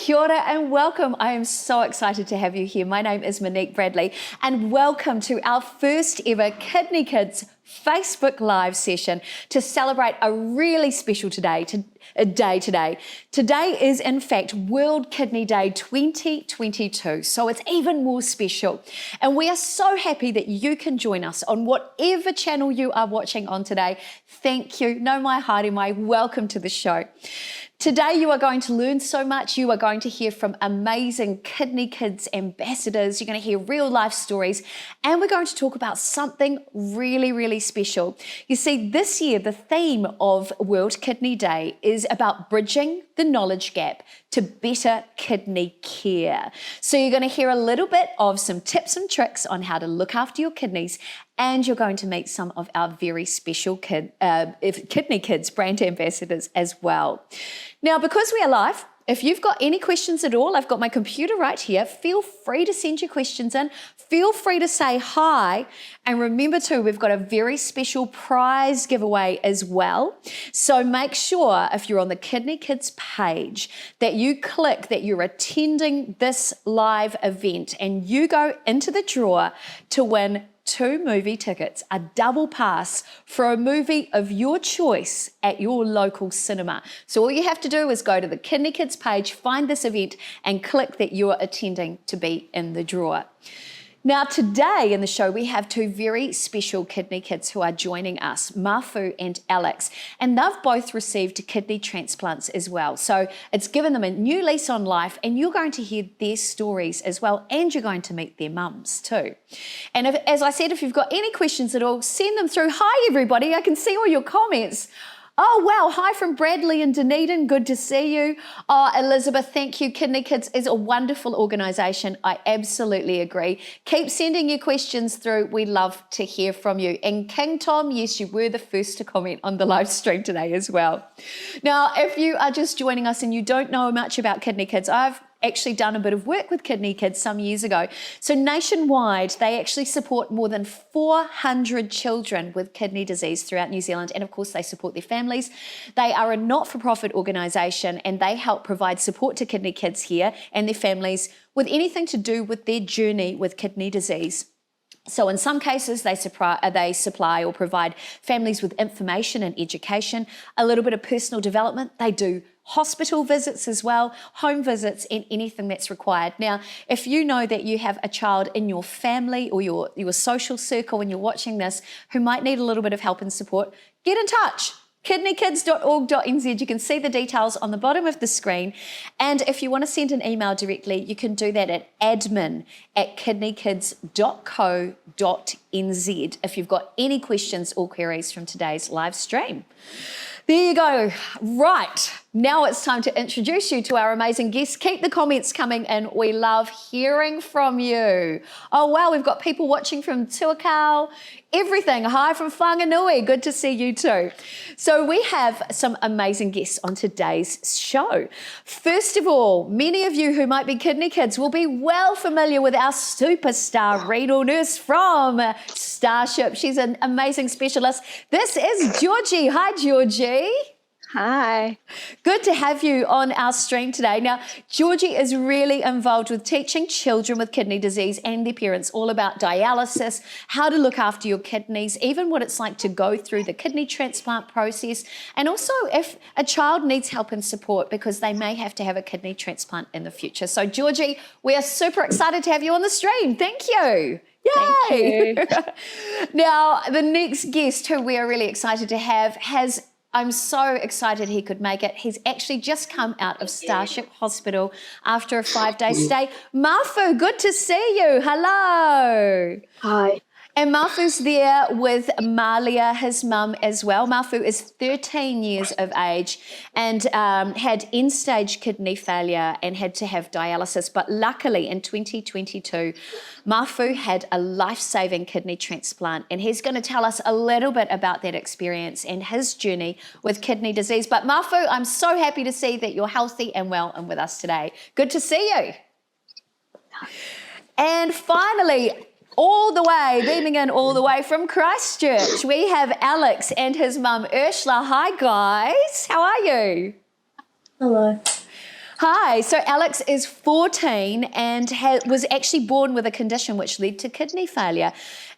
Kia ora and welcome. I am so excited to have you here. My name is Monique Bradley and welcome to our first ever Kidney Kids Facebook Live session to celebrate a really special day today. Today is in fact World Kidney Day 2022, so it's even more special. And we are so happy that you can join us on whatever channel you are watching on today. Thank you. No mai haere mai. Welcome to the show. Today you are going to learn so much. You are going to hear from amazing Kidney Kids ambassadors. You're going to hear real life stories, and we're going to talk about something really, really special. You see, this year the theme of World Kidney Day is about bridging the knowledge gap to better kidney care. So you're going to hear a little bit of some tips and tricks on how to look after your kidneys, and you're going to meet some of our very special Kidney Kids brand ambassadors as well. Now, because we are live, if you've got any questions at all, I've got my computer right here. Feel free to send your questions in. Feel free to say hi. And remember too, we've got a very special prize giveaway as well. So make sure if you're on the Kidney Kids page that you click that you're attending this live event and you go into the draw to win 2 movie tickets, a double pass for a movie of your choice at your local cinema. So all you have to do is go to the Kidney Kids page, find this event and click that you're attending to be in the draw. Now today in the show we have 2 very special Kidney Kids who are joining us, Mafu and Alex, and they've both received kidney transplants as well. So it's given them a new lease on life, and you're going to hear their stories as well, and you're going to meet their mums too. And as I said, if you've got any questions at all, send them through. Hi everybody, I can see all your comments. Oh, wow. Hi from Bradley and Dunedin. Good to see you. Oh, Elizabeth, thank you. Kidney Kids is a wonderful organisation. I absolutely agree. Keep sending your questions through. We love to hear from you. And King Tom, yes, you were the first to comment on the live stream today as well. Now, if you are just joining us and you don't know much about Kidney Kids, I've actually done a bit of work with Kidney Kids some years ago. So nationwide, they actually support more than 400 children with kidney disease throughout New Zealand. And of course, they support their families. They are a not-for-profit organisation and they help provide support to Kidney Kids here and their families with anything to do with their journey with kidney disease. So in some cases, they supply or provide families with information and education, a little bit of personal development. They do hospital visits as well, home visits, and anything that's required. Now, if you know that you have a child in your family or your social circle when you're watching this who might need a little bit of help and support, get in touch. kidneykids.org.nz. You can see the details on the bottom of the screen. And if you want to send an email directly, you can do that at admin@kidneykids.co.nz if you've got any questions or queries from today's live stream. There you go. Right, now it's time to introduce you to our amazing guests. Keep the comments coming in. We love hearing from you. Oh, wow, we've got people watching from Tuakau, everything. Hi from Whanganui. Good to see you too. So we have some amazing guests on today's show. First of all, many of you who might be Kidney Kids will be well familiar with our superstar renal nurse from Starship. She's an amazing specialist. This is Georgie. Hi, Georgie. Hi. Good to have you on our stream today. Now, Georgie is really involved with teaching children with kidney disease and their parents all about dialysis, how to look after your kidneys, even what it's like to go through the kidney transplant process, and also if a child needs help and support because they may have to have a kidney transplant in the future. So, Georgie, we are super excited to have you on the stream. Thank you. Yay! Thank you. Now, the next guest who we are really excited to have I'm so excited he could make it. He's actually just come out of Starship Hospital after a 5-day stay. Mafu, good to see you. Hello. Hi. And Mafu's there with Malia, his mum, as well. Mafu is 13 years of age and had end-stage kidney failure and had to have dialysis. But luckily, in 2022, Mafu had a life-saving kidney transplant, and he's going to tell us a little bit about that experience and his journey with kidney disease. But Mafu, I'm so happy to see that you're healthy and well and with us today. Good to see you. And finally, beaming in all the way from Christchurch, we have Alex and his mum, Ursula. Hi, guys. How are you? Hello. Hi. So Alex is 14 and was actually born with a condition which led to kidney failure.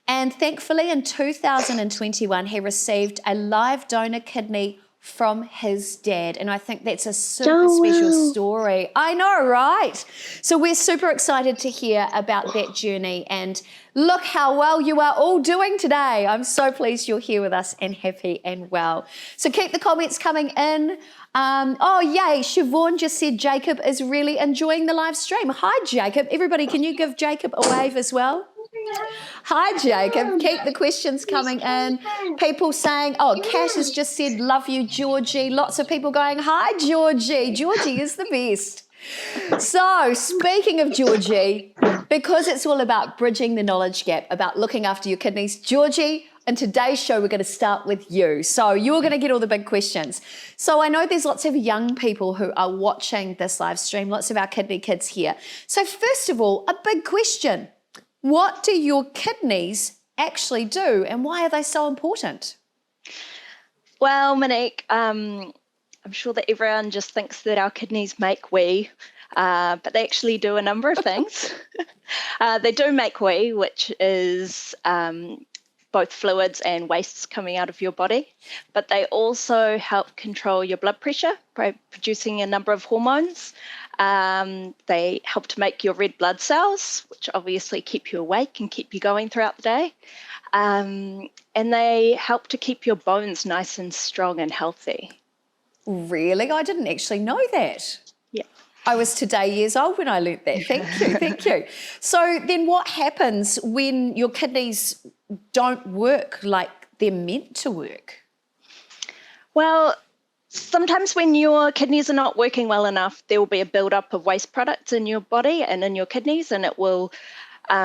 And thankfully in 2021, he received a live donor kidney from his dad. And I think that's a super special story. I know, right? So we're super excited to hear about that journey, and look how well you are all doing today. I'm so pleased you're here with us and happy and well. So keep the comments coming in. Oh, yay. Siobhan just said Jacob is really enjoying the live stream. Hi, Jacob. Everybody, can you give Jacob a wave as well? Hi, Jacob. Keep the questions coming in. People saying, oh, Cash has just said, love you, Georgie. Lots of people going, hi, Georgie. Georgie is the best. So, speaking of Georgie, because it's all about bridging the knowledge gap, about looking after your kidneys, Georgie, in today's show, we're going to start with you. So you're going to get all the big questions. So I know there's lots of young people who are watching this live stream, lots of our kidney kids here. So first of all, a big question. What do your kidneys actually do, and why are they so important? Well, Monique, I'm sure that everyone just thinks that our kidneys make wee, but they actually do a number of things. They do make wee, which is both fluids and wastes coming out of your body, but they also help control your blood pressure by producing a number of hormones. They help to make your red blood cells, which obviously keep you awake and keep you going throughout the day. And they help to keep your bones nice and strong and healthy. Really? I didn't actually know that. Yeah. I was today years old when I learnt that. Thank you. So then what happens when your kidneys don't work like they're meant to work? Well, sometimes when your kidneys are not working well enough, there will be a buildup of waste products in your body and in your kidneys, and it will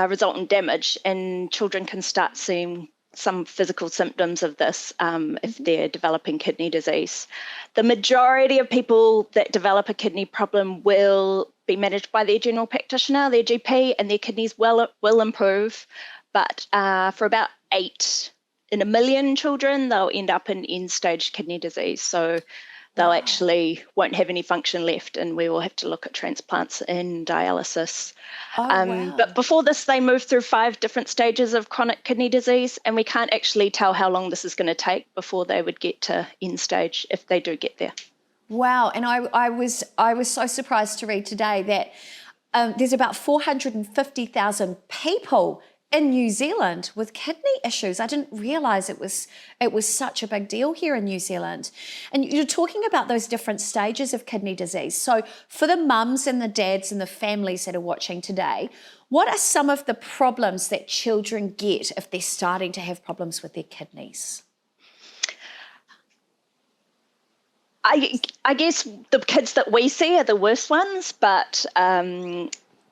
result in damage, and children can start seeing some physical symptoms of this if they're developing kidney disease. The majority of people that develop a kidney problem will be managed by their general practitioner, their GP, and their kidneys will improve. But for about 8 in a million children, they'll end up in end-stage kidney disease. So they'll actually won't have any function left, and we will have to look at transplants and dialysis. Wow. But before this, they move through 5 different stages of chronic kidney disease, and we can't actually tell how long this is going to take before they would get to end stage, if they do get there. Wow. And I was so surprised to read today that there's about 450,000 people in New Zealand with kidney issues. I didn't realise it was such a big deal here in New Zealand. And you're talking about those different stages of kidney disease. So for the mums and the dads and the families that are watching today, what are some of the problems that children get if they're starting to have problems with their kidneys? I guess the kids that we see are the worst ones, but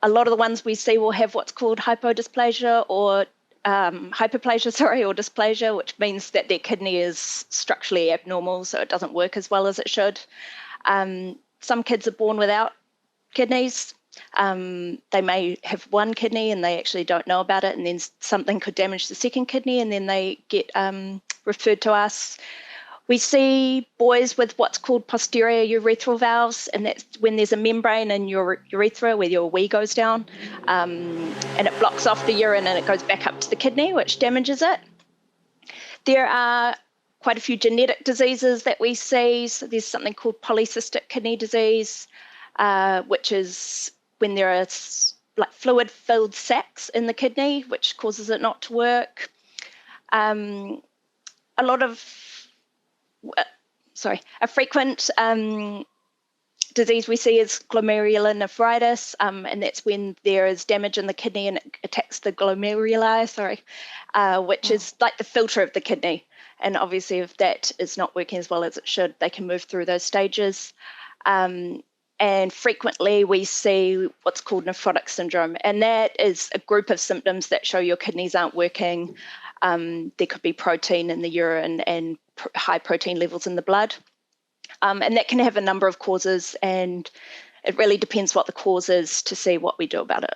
a lot of the ones we see will have what's called hypodysplasia or hyperplasia, or dysplasia, which means that their kidney is structurally abnormal, so it doesn't work as well as it should. Some kids are born without kidneys. They may have one kidney and they actually don't know about it, and then something could damage the second kidney, and then they get referred to us. We see boys with what's called posterior urethral valves, and that's when there's a membrane in your urethra where your wee goes down, and it blocks off the urine and it goes back up to the kidney, which damages it. There are quite a few genetic diseases that we see. So there's something called polycystic kidney disease, which is when there are like fluid-filled sacs in the kidney, which causes it not to work. A frequent disease we see is glomerulonephritis, and that's when there is damage in the kidney and it attacks the glomeruli, which is like the filter of the kidney. And obviously if that is not working as well as it should, they can move through those stages. And frequently we see what's called nephrotic syndrome, and that is a group of symptoms that show your kidneys aren't working. There could be protein in the urine and high protein levels in the blood. And that can have a number of causes, and it really depends what the cause is to see what we do about it.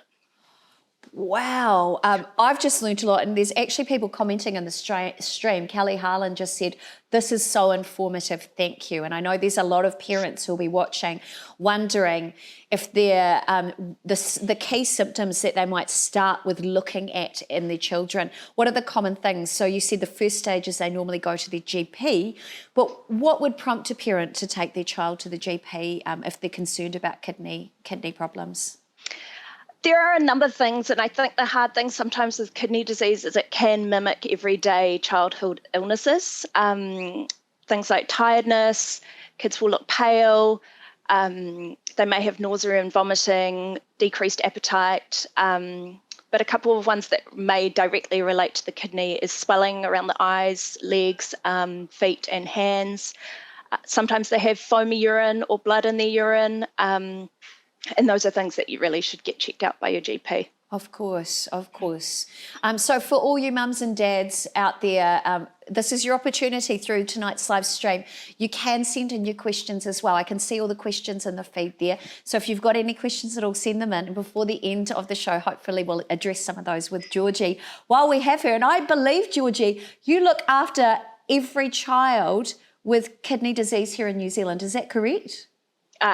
Wow. I've just learnt a lot, and there's actually people commenting in the stream. Kelly Harlan just said, this is so informative, thank you. And I know there's a lot of parents who'll be watching wondering if they're, the key symptoms that they might start with looking at in their children. What are the common things? So you said the first stage is they normally go to their GP, but what would prompt a parent to take their child to the GP if they're concerned about kidney problems? There are a number of things, and I think the hard thing sometimes with kidney disease is it can mimic everyday childhood illnesses. Things like tiredness, kids will look pale, they may have nausea and vomiting, decreased appetite, but a couple of ones that may directly relate to the kidney is swelling around the eyes, legs, feet and hands. Sometimes they have foamy urine or blood in their urine. And those are things that you really should get checked out by your GP. Of course, of course. So for all you mums and dads out there, this is your opportunity through tonight's live stream. You can send in your questions as well. I can see all the questions in the feed there. So if you've got any questions at all, send them in. And before the end of the show, hopefully we'll address some of those with Georgie while we have her. And I believe, Georgie, you look after every child with kidney disease here in New Zealand. Is that correct?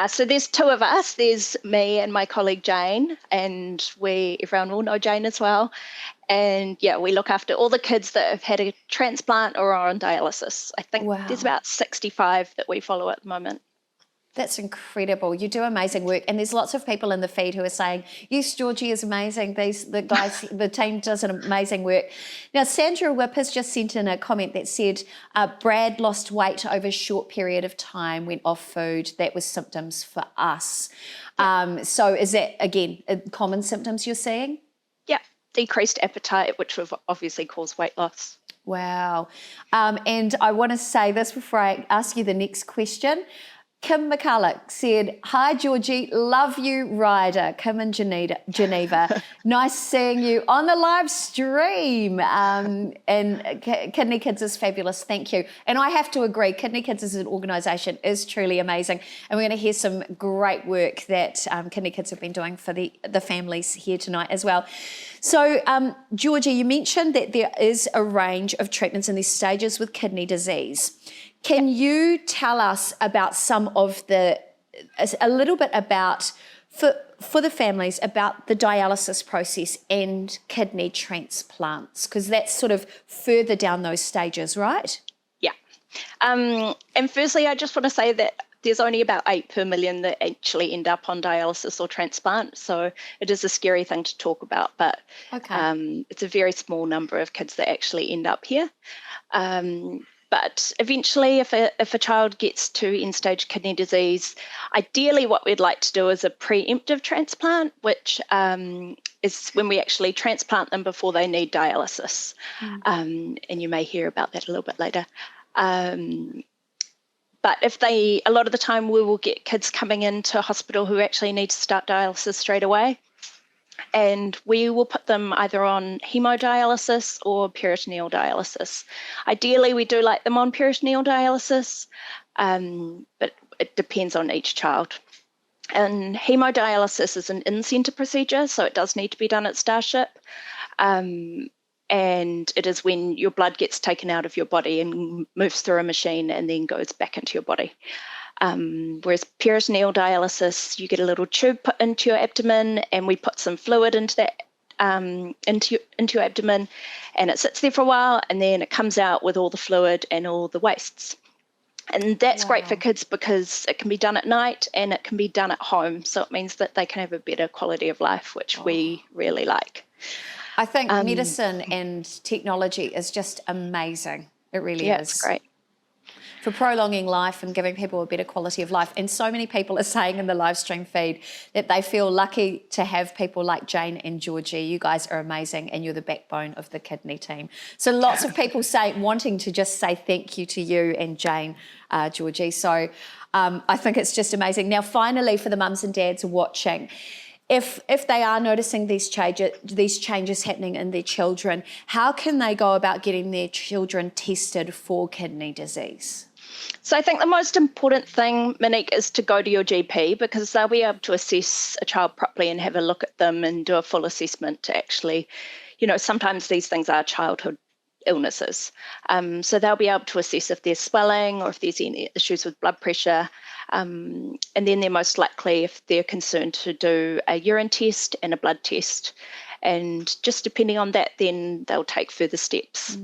So there's two of us. There's me and my colleague Jane, and everyone will know Jane as well. And yeah, we look after all the kids that have had a transplant or are on dialysis. I think there's about 65 that we follow at the moment. That's incredible. You do amazing work. And there's lots of people in the feed who are saying, yes, Georgie is amazing. The team does an amazing work. Now, Sandra Whip has just sent in a comment that said, Brad lost weight over a short period of time, went off food. That was symptoms for us. Yeah. So is that, again, common symptoms you're seeing? Yeah, decreased appetite, which would obviously cause weight loss. Wow. And I want to say this before I ask you the next question. Kim McCulloch said, hi, Georgie, love you, Ryder. Kim in Geneva. Nice seeing you on the live stream. And Kidney Kids is fabulous. Thank you. And I have to agree, Kidney Kids as an organisation is truly amazing. And we're going to hear some great work that Kidney Kids have been doing for the families here tonight as well. So, Georgie, you mentioned that there is a range of treatments in these stages with kidney disease. Can you tell us about some of a little bit about, for the families, about the dialysis process and kidney transplants? Because that's sort of further down those stages, right? Yeah. And firstly, I just want to say that there's only about 8 per million that actually end up on dialysis or transplant. So it is a scary thing to talk about, but it's a very small number of kids that actually end up here. But eventually, if a child gets to end-stage kidney disease, ideally what we'd like to do is a preemptive transplant, which is when we actually transplant them before they need dialysis. And you may hear about that a little bit later. But a lot of the time we will get kids coming into hospital who actually need to start dialysis straight away. And we will put them either on hemodialysis or peritoneal dialysis. Ideally, we do like them on peritoneal dialysis, but it depends on each child. And hemodialysis is an in-centre procedure, so it does need to be done at Starship. And it is when your blood gets taken out of your body and moves through a machine and then goes back into your body. Whereas peritoneal dialysis, you get a little tube put into your abdomen, and we put some fluid into that into your abdomen, and it sits there for a while, and then it comes out with all the fluid and all the wastes. And that's great for kids because it can be done at night and it can be done at home. So it means that they can have a better quality of life, which we really like. I think medicine and technology is just amazing. It really is. Yeah, it's great. For prolonging life and giving people a better quality of life. And so many people are saying in the live stream feed that they feel lucky to have people like Jane and Georgie. You guys are amazing and you're the backbone of the kidney team. So lots of people wanting to just say thank you to you and Jane, Georgie. So I think it's just amazing. Now, finally, for the mums and dads watching, if they are noticing these changes happening in their children, how can they go about getting their children tested for kidney disease? So I think the most important thing, Monique, is to go to your GP, because they'll be able to assess a child properly and have a look at them and do a full assessment to actually, sometimes these things are childhood illnesses. So they'll be able to assess if there's swelling or if there's any issues with blood pressure. And then they're most likely, if they're concerned, to do a urine test and a blood test. And just depending on that, then they'll take further steps.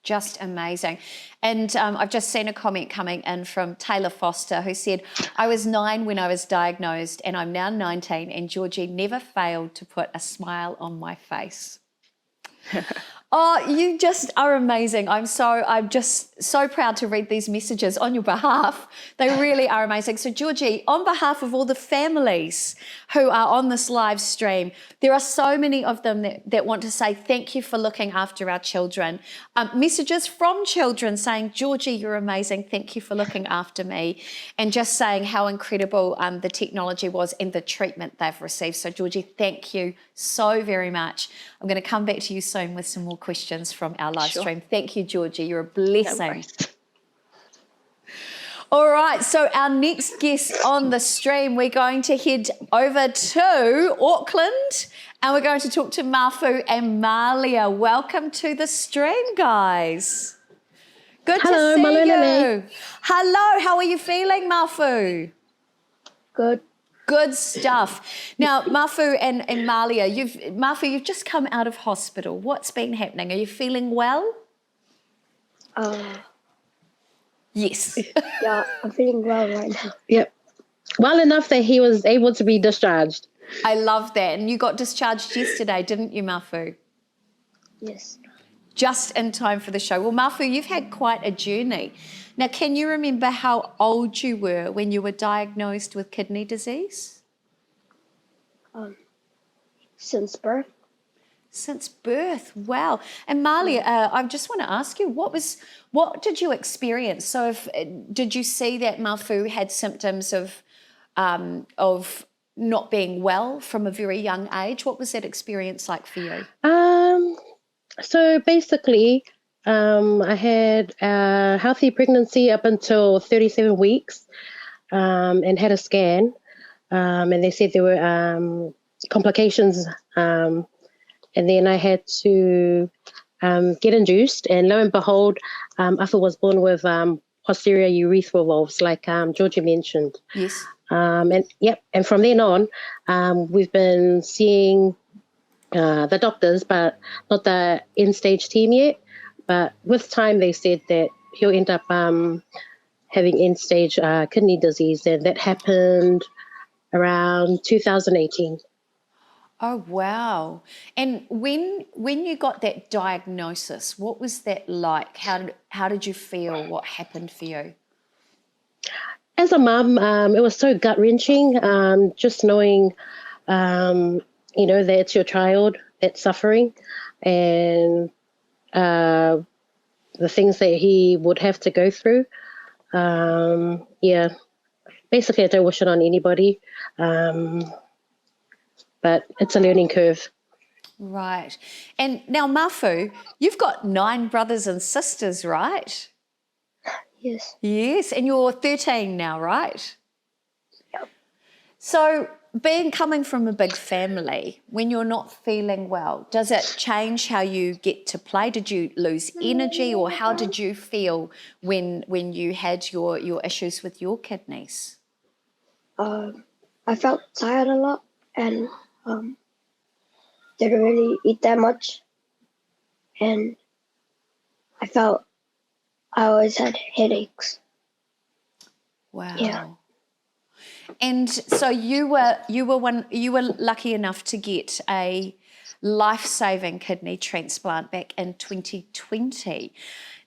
Just amazing. And I've just seen a comment coming in from Taylor Foster, who said, I was 9 when I was diagnosed and I'm now 19, and Georgie never failed to put a smile on my face. Oh, you just are amazing. I'm just so proud to read these messages on your behalf. They really are amazing. So Georgie, on behalf of all the families who are on this live stream, there are so many of them that want to say thank you for looking after our children. Messages from children saying, Georgie, you're amazing. Thank you for looking after me. And just saying how incredible the technology was and the treatment they've received. So Georgie, thank you so very much. I'm going to come back to you soon with some more questions from our live stream. Thank you, Georgie. You're a blessing. All right, so our next guest on the stream, we're going to head over to Auckland and we're going to talk to Mafu and Malia. Welcome to the stream, guys. Good to see you. Hello, how are you feeling, Mafu? Good. Good stuff. Now, Mafu and Malia, you've just come out of hospital. What's been happening? Are you feeling well? Yes. Yeah, I'm feeling well right now. Yep. Well enough that he was able to be discharged. I love that. And you got discharged yesterday, didn't you, Mafu? Yes. Just in time for the show. Well, Mafu, you've had quite a journey. Now, can you remember how old you were when you were diagnosed with kidney disease? Since birth. Since birth, wow. And Malia, I just want to ask you, what did you experience? So, did you see that Mafu had symptoms of not being well from a very young age? What was that experience like for you? So basically, I had a healthy pregnancy up until 37 weeks, and had a scan, and they said there were complications. And then I had to get induced, and lo and behold, Afa was born with posterior urethral valves, like Georgia mentioned. Yes. And from then on, we've been seeing the doctors, but not the end-stage team yet. But with time, they said that he'll end up having end-stage kidney disease, and that happened around 2018. Oh, wow. And when you got that diagnosis, what was that like? How did you feel? What happened for you? As a mum, it was so gut-wrenching, just knowing, that it's your child that's suffering, and the things that he would have to go through. Basically, I don't wish it on anybody. But it's a learning curve. Right. And now, Mafu, you've got 9 brothers and sisters, right? Yes. Yes, and you're 13 now, right? Yep. So, coming from a big family, when you're not feeling well, does it change how you get to play? Did you lose energy, or how did you feel when you had your issues with your kidneys? I felt tired a lot, and didn't really eat that much, and I always had headaches. Wow. Yeah. And so you were lucky enough to get a life-saving kidney transplant back in 2020.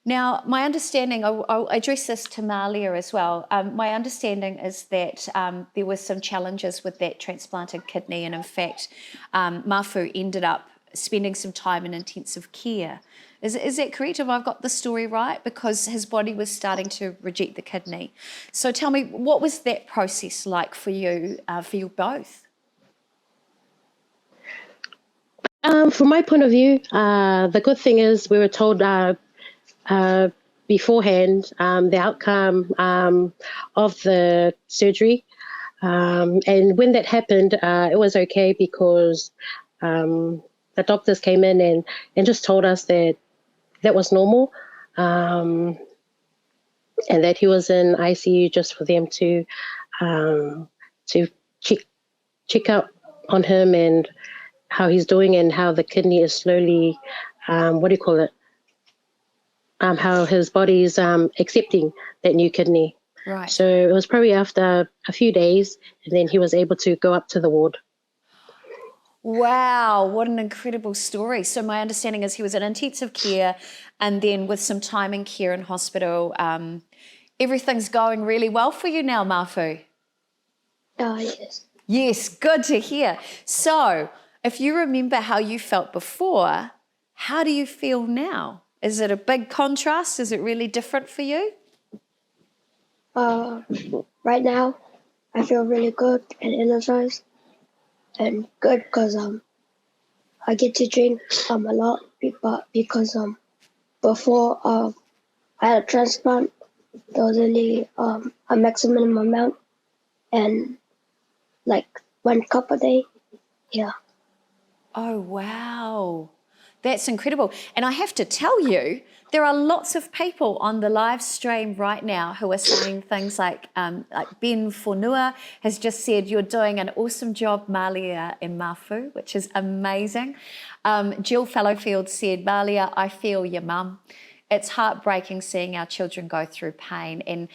Now, my understanding, I'll address this to Malia as well. My understanding is that there were some challenges with that transplanted kidney, and in fact, Mafu ended up spending some time in intensive care. Is that correct? Have I got the story right? Because his body was starting to reject the kidney. So tell me, what was that process like for you both? From my point of view, the good thing is we were told beforehand the outcome of the surgery. And when that happened, it was okay because the doctors came in and just told us that was normal, and that he was in ICU just for them to check up on him and how he's doing and how the kidney is slowly, how his body's accepting that new kidney. Right. So it was probably after a few days, and then he was able to go up to the ward. Wow, what an incredible story. So my understanding is he was in intensive care, and then with some time in care in hospital, everything's going really well for you now, Mafu? Yes. Yes, good to hear. So if you remember how you felt before, how do you feel now? Is it a big contrast? Is it really different for you? Right now, I feel really good and energized and good because I get to drink a lot, but because before I had a transplant, there was only a maximum amount and like 1 cup a day. Yeah. Oh, wow. That's incredible. And I have to tell you, there are lots of people on the live stream right now who are saying things like Ben Fonua has just said, you're doing an awesome job, Malia and Mafu, which is amazing. Jill Fallowfield said, Malia, I feel your mum. It's heartbreaking seeing our children go through pain. And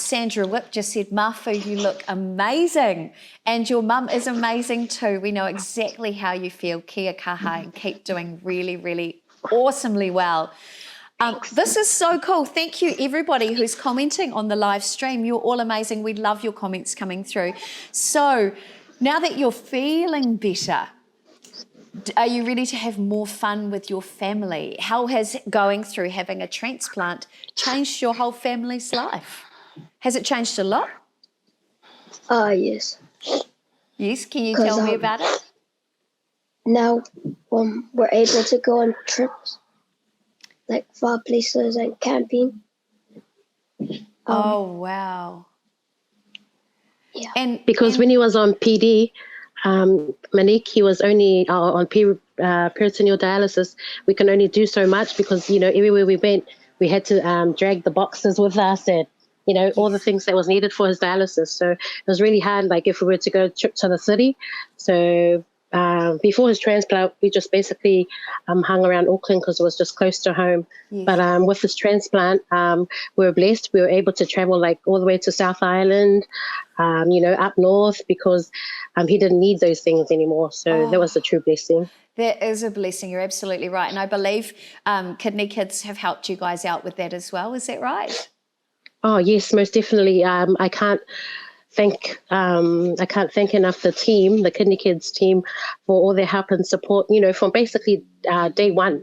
Sandra Whip just said, Mafu, you look amazing. And your mum is amazing too. We know exactly how you feel. Kia kaha, and keep doing really, really awesomely well. This is so cool. Thank you, everybody who's commenting on the live stream. You're all amazing. We love your comments coming through. So now that you're feeling better, are you ready to have more fun with your family? How has going through having a transplant changed your whole family's life? Has it changed a lot? Yes. Yes, can you tell me about it? Now we're able to go on trips, like far places and camping. Oh, wow. Yeah. And Because when he was on PD, Monique, he was only on peritoneal dialysis. We can only do so much because, everywhere we went, we had to drag the boxes with us and, all the things that was needed for his dialysis. So it was really hard, like if we were to go a trip to the city. So before his transplant, we just basically hung around Auckland because it was just close to home. Yes. But with his transplant, we were blessed. We were able to travel like all the way to South Island, up north because he didn't need those things anymore. So that was a true blessing. That is a blessing. You're absolutely right. And I believe Kidney Kids have helped you guys out with that as well. Is that right? Oh, yes, most definitely. I can't thank enough the team, the Kidney Kids team, for all their help and support, from basically day one.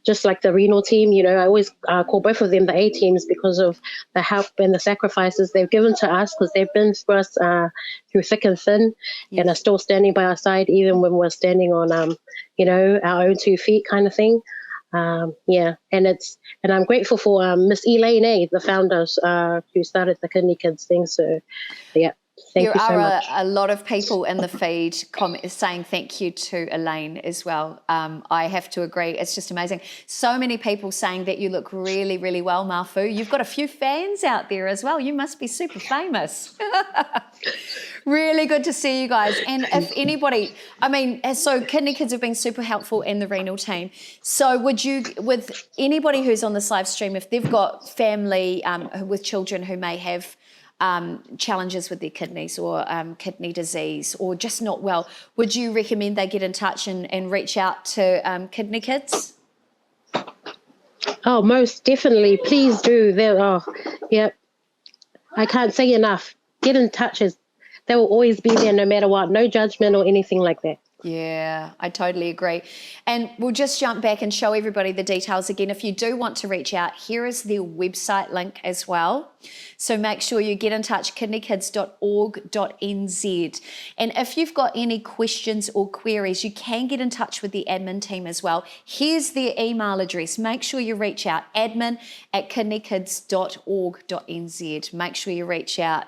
Just like the renal team, I always call both of them the A teams because of the help and the sacrifices they've given to us, because they've been for us through thick and thin, and are still standing by our side even when we're standing on, our own 2 feet kind of thing. And I'm grateful for Miss Elaine, the founders who started the Kidney Kids thing. So, yeah, thank you so much. There are a lot of people in the feed saying thank you to Elaine as well. I have to agree. It's just amazing. So many people saying that you look really, really well, Mafu. You've got a few fans out there as well. You must be super famous. Really good to see you guys. And if anybody, so Kidney Kids have been super helpful in the renal team. So with anybody who's on this live stream, if they've got family with children who may have challenges with their kidneys or kidney disease or just not well, would you recommend they get in touch and reach out to Kidney Kids? Oh, most definitely. Please do. I can't say enough. Get in touch. They will always be there no matter what. No judgment or anything like that. Yeah, I totally agree. And we'll just jump back and show everybody the details again. If you do want to reach out, here is their website link as well. So make sure you get in touch, kidneykids.org.nz. And if you've got any questions or queries, you can get in touch with the admin team as well. Here's their email address. Make sure you reach out, admin@kidneykids.org.nz. Make sure you reach out.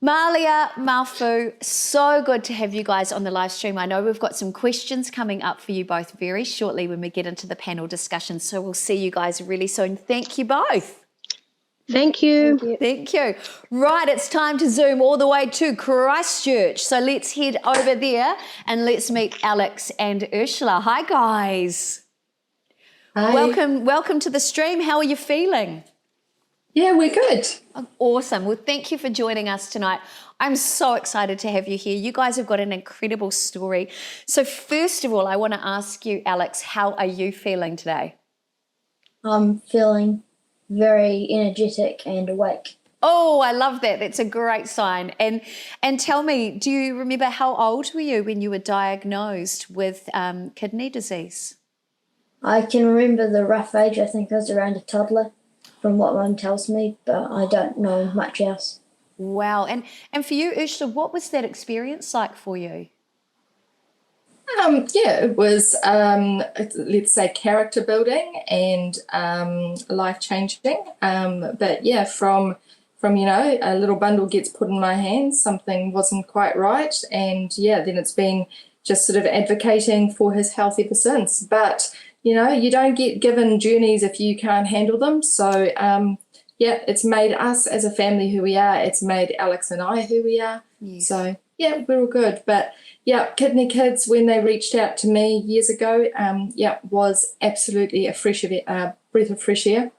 Malia, Mafu, so good to have you guys on the live stream. I know we've got some questions coming up for you both very shortly when we get into the panel discussion. So we'll see you guys really soon. Thank you both. Thank you. Thank you. Right, it's time to zoom all the way to Christchurch. So let's head over there and let's meet Alex and Ursula. Hi, guys. Hi. Welcome to the stream. How are you feeling? Yeah, we're good. Awesome. Well, thank you for joining us tonight. I'm so excited to have you here. You guys have got an incredible story. So first of all, I want to ask you, Alex, how are you feeling today? I'm feeling very energetic and awake. Oh, I love that. That's a great sign. And tell me, do you remember how old were you when you were diagnosed with kidney disease? I can remember the rough age. I think I was around a toddler from what Mum tells me, but I don't know much else. Wow. And for you, Ursula, what was that experience like for you? It was, let's say, character building and life changing. But yeah, from a little bundle gets put in my hands, something wasn't quite right, and then it's been just sort of advocating for his health ever since. But you don't get given journeys if you can't handle them. So it's made us as a family who we are. It's made Alex and I who we are. Yes. So we're all good. But Kidney Kids, when they reached out to me years ago, was absolutely a breath of fresh air.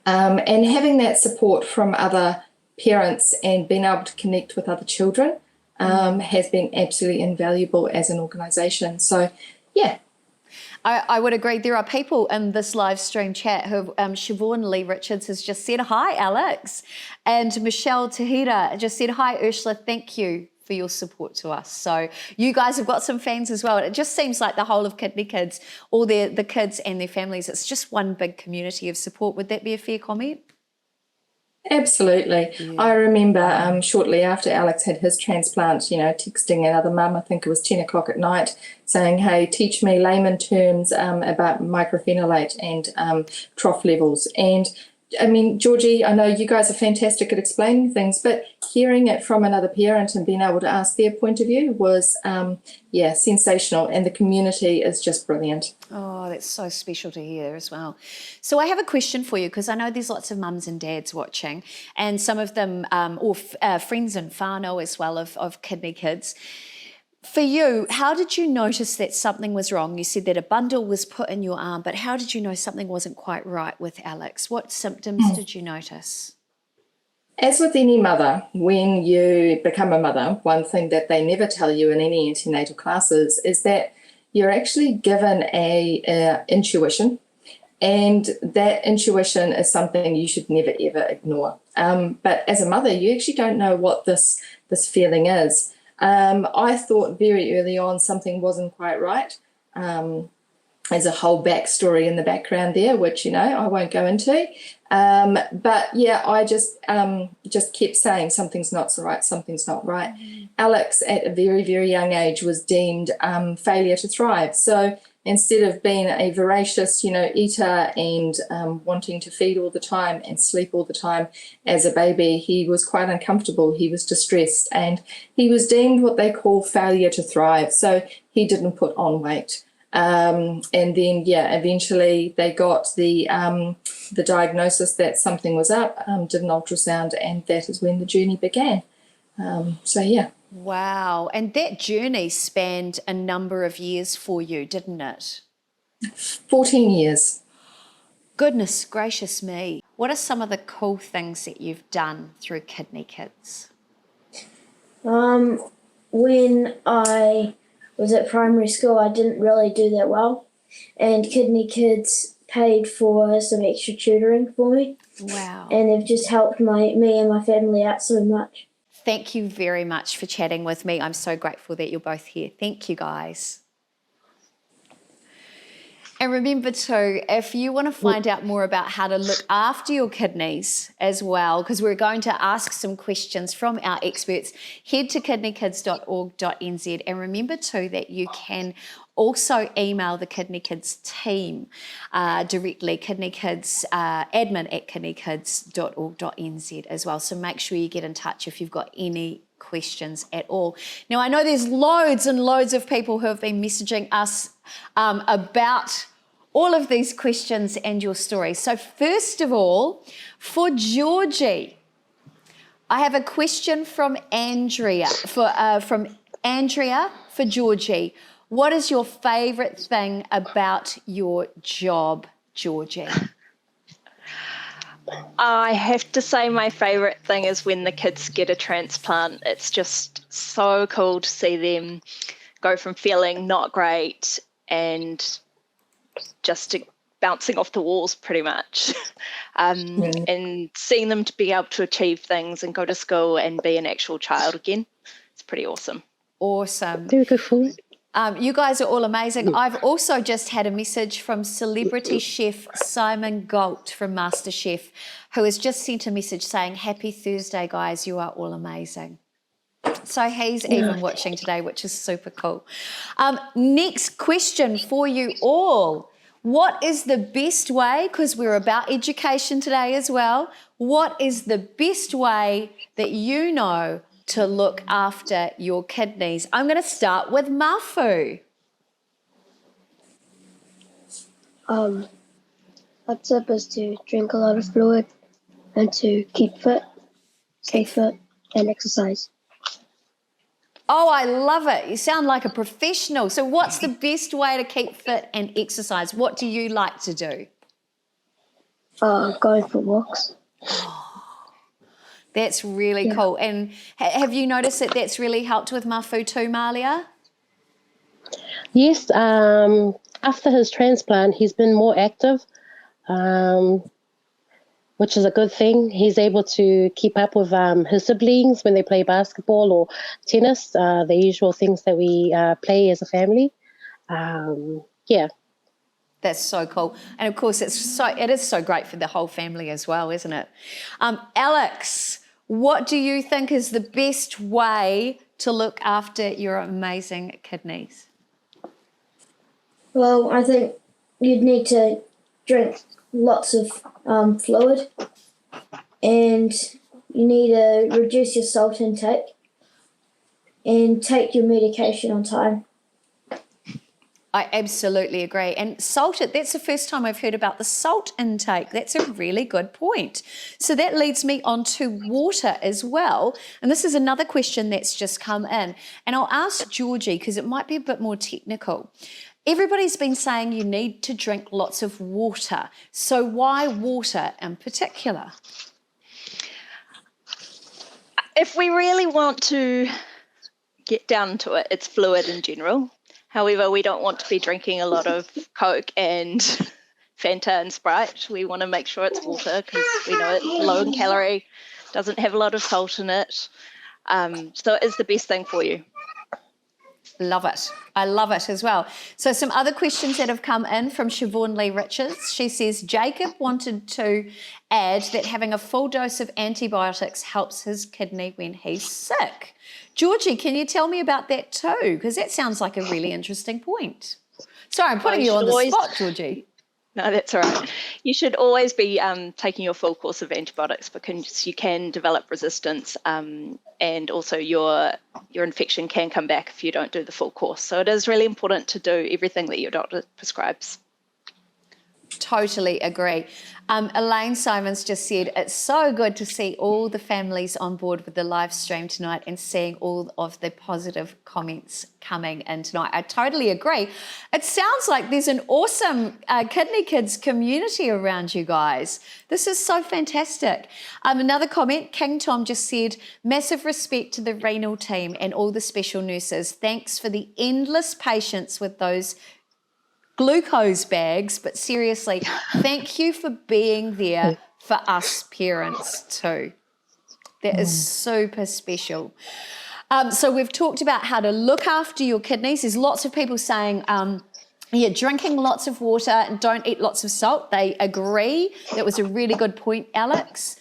And having that support from other parents and being able to connect with other children has been absolutely invaluable as an organisation. So, I would agree. There are people in this live stream chat who, Siobhan Lee Richards has just said, hi, Alex. And Michelle Tahira just said, hi, Ursula, thank you for your support to us. So you guys have got some fans as well. It just seems like the whole of Kidney Kids, all the kids and their families, it's just one big community of support. Would that be a fair comment? Absolutely. Yeah. I remember shortly after Alex had his transplant, texting another mum, I think it was 10 o'clock at night, saying, hey, teach me layman terms about mycophenolate and trough levels. And I mean, Georgie, I know you guys are fantastic at explaining things, but hearing it from another parent and being able to ask their point of view was, sensational. And the community is just brilliant. Oh, that's so special to hear as well. So I have a question for you, because I know there's lots of mums and dads watching, and some of them, friends and whānau as well of Kidney Kids. For you, how did you notice that something was wrong? You said that a bundle was put in your arm, but how did you know something wasn't quite right with Alex? What symptoms did you notice? As with any mother, when you become a mother, one thing that they never tell you in any antenatal classes is that you're actually given a intuition, and that intuition is something you should never, ever ignore. But as a mother, you actually don't know what this feeling is. I thought very early on something wasn't quite right. There's a whole backstory in the background there, which, I won't go into. But I just kept saying something's not so right, something's not right. Alex, at a very, very young age, was deemed failure to thrive. So instead of being a voracious, eater and wanting to feed all the time and sleep all the time as a baby, he was quite uncomfortable. He was distressed, and he was deemed what they call failure to thrive. So he didn't put on weight. And then, eventually they got the diagnosis that something was up, did an ultrasound, and that is when the journey began. Wow. And that journey spanned a number of years for you, didn't it? 14 years. Goodness gracious me. What are some of the cool things that you've done through Kidney Kids? When I was at primary school, I didn't really do that well, and Kidney Kids paid for some extra tutoring for me. Wow. And they've just helped me and my family out so much. Thank you very much for chatting with me. I'm so grateful that you're both here. Thank you, guys. And remember too, if you want to find out more about how to look after your kidneys as well, because we're going to ask some questions from our experts, head to kidneykids.org.nz. And remember too that you can also email the Kidney Kids team directly, admin@kidneykids.org.nz as well. So make sure you get in touch if you've got any questions at all. Now, I know there's loads and loads of people who have been messaging us about all of these questions and your stories. So first of all, for Georgie, I have a question from Andrea for Georgie. What is your favourite thing about your job, Georgie? I have to say my favourite thing is when the kids get a transplant. It's just so cool to see them go from feeling not great and just bouncing off the walls pretty much. And seeing them to be able to achieve things and go to school and be an actual child again. It's pretty awesome. Awesome. Very good for it. You guys are all amazing. I've also just had a message from celebrity chef Simon Galt from MasterChef, who has just sent a message saying, "Happy Thursday, guys. You are all amazing." So he's even watching today, which is super cool. Next question for you all. What is the best way, because we're about education today as well, what is the best way that you know to look after your kidneys? I'm going to start with Mafu. A tip is to drink a lot of fluid and to keep fit, stay fit, and exercise. Oh, I love it. You sound like a professional. So what's the best way to keep fit and exercise? What do you like to do? Going for walks. That's really cool. And have you noticed that that's really helped with Mafu too, Malia? Yes, after his transplant, he's been more active, which is a good thing. He's able to keep up with his siblings when they play basketball or tennis, the usual things that we play as a family. That's so cool. And of course, it is so great for the whole family as well, isn't it? Alex, what do you think is the best way to look after your amazing kidneys? Well, I think you'd need to drink lots of fluid, and you need to reduce your salt intake and take your medication on time. I absolutely agree. And that's the first time I've heard about the salt intake. That's a really good point. So that leads me on to water as well. And this is another question that's just come in. And I'll ask Georgie because it might be a bit more technical. Everybody's been saying you need to drink lots of water. So why water in particular? If we really want to get down to it, it's fluid in general. However, we don't want to be drinking a lot of Coke and Fanta and Sprite. We want to make sure it's water because we know it's low in calorie, doesn't have a lot of salt in it. So it is the best thing for you. Love it. I love it as well. So some other questions that have come in from Siobhan Lee Richards. She says, Jacob wanted to add that having a full dose of antibiotics helps his kidney when he's sick. Georgie, can you tell me about that too? Because that sounds like a really interesting point. Sorry, I'm putting you on the spot, Georgie. No, that's all right. You should always be taking your full course of antibiotics because you can develop resistance and also your infection can come back if you don't do the full course. So it is really important to do everything that your doctor prescribes. Totally agree. Elaine Simons just said, it's so good to see all the families on board with the live stream tonight and seeing all of the positive comments coming in tonight. I totally agree. It sounds like there's an awesome Kidney Kids community around you guys. This is so fantastic. Another comment, King Tom just said, massive respect to the renal team and all the special nurses. Thanks for the endless patience with those glucose bags, but seriously, thank you for being there for us parents too. That is super special. So we've talked about how to look after your kidneys. There's lots of people saying, drinking lots of water and don't eat lots of salt. They agree. That was a really good point, Alex.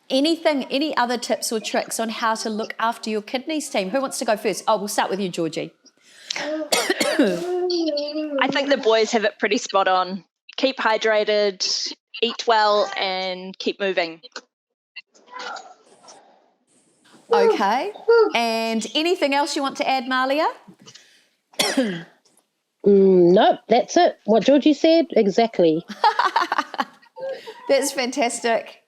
Any other tips or tricks on how to look after your kidneys, team? Who wants to go first? Oh, we'll start with you, Georgie. I think the boys have it pretty spot on. Keep hydrated, eat well, and keep moving. Okay. And anything else you want to add, Malia? Nope, that's it. What Georgie said, exactly. That's fantastic.